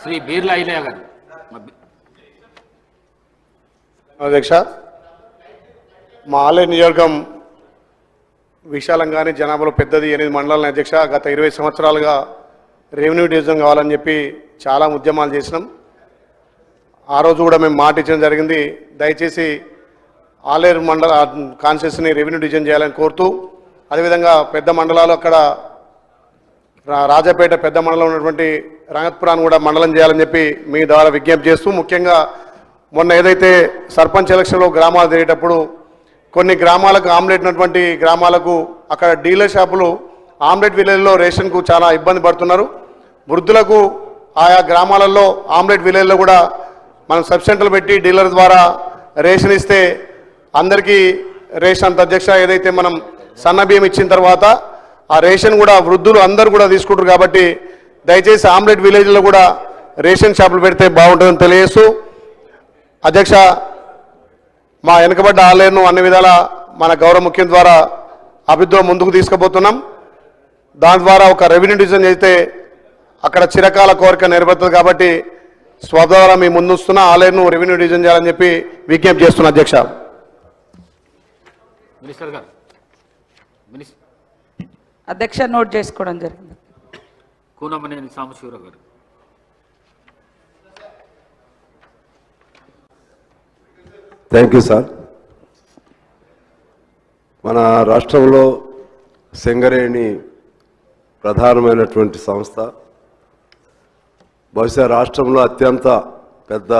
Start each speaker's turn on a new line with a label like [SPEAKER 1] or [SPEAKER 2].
[SPEAKER 1] శ్రీ బీర్లా ఐలయ్య గారు.
[SPEAKER 2] అధ్యక్ష, మా ఆలయ నియోజకం విశాలంగానే జనాభాలో పెద్దది 8 మండలాల అధ్యక్ష. గత 20 సంవత్సరాలుగా రెవెన్యూ డివిజన్ కావాలని చెప్పి చాలా ఉద్యమాలు చేసినాం. ఆ రోజు కూడా మేము మాట ఇచ్చడం జరిగింది, దయచేసి ఆలేరు మండల కాన్స్టిట్యూన్సీని రెవెన్యూ డివిజన్ చేయాలని కోరుతూ, అదేవిధంగా పెద్ద మండలాలు అక్కడ రాజాపేట పెద్ద మండలం ఉన్నటువంటి రంగత్పురాన్ని కూడా మండలం చేయాలని చెప్పి మీ ద్వారా విజ్ఞప్తి చేస్తూ, ముఖ్యంగా మొన్న ఏదైతే సర్పంచ్ ఎలక్షన్లో గ్రామాలు జరిగేటప్పుడు కొన్ని గ్రామాలకు ఆమ్లెట్ ఉన్నటువంటి గ్రామాలకు అక్కడ డీలర్ షాపులు ఆమ్లెట్ విలేజ్లో రేషన్కు చాలా ఇబ్బంది పడుతున్నారు. వృద్ధులకు ఆయా గ్రామాలలో ఆమ్లెట్ విలేజ్లో కూడా మనం సబ్ సెంటర్లు పెట్టి డీలర్ ద్వారా రేషన్ ఇస్తే అందరికీ రేషన్ అంత అధ్యక్ష. ఏదైతే మనం సన్న బియ్యం ఇచ్చిన తర్వాత ఆ రేషన్ కూడా వృద్ధులు అందరూ కూడా తీసుకుంటారు కాబట్టి దయచేసి ఆమ్లెట్ విలేజ్లో కూడా రేషన్ షాపులు పెడితే బాగుంటుందని తెలియజేస్తూ, అధ్యక్ష, మా వెనుకబడ్డ ఆలయను అన్ని విధాల మన గౌరవ ముఖ్యం ద్వారా అభివృద్ధిలో ముందుకు తీసుకుపోతున్నాం. దాని ద్వారా ఒక రెవెన్యూ డివిజన్ చేస్తే అక్కడ చిరకాల కోరిక నెరవేరుతుంది కాబట్టి స్వద్వారా మీ ముందుస్తున్న ఆలయను రెవెన్యూ డివిజన్ చేయాలని చెప్పి విజ్ఞప్తి చేస్తున్నా అధ్యక్ష.
[SPEAKER 1] మినిస్టర్ గారు.
[SPEAKER 3] అధ్యక్ష, నోట్ చేసుకోవడం జరిగింది.
[SPEAKER 1] కూనమనేని సాంబశివరావు గారు.
[SPEAKER 4] Thank you sir. మన రాష్ట్రంలో సింగరేణి ప్రధానమైనటువంటి సంస్థ, బహుశా రాష్ట్రంలో అత్యంత పెద్ద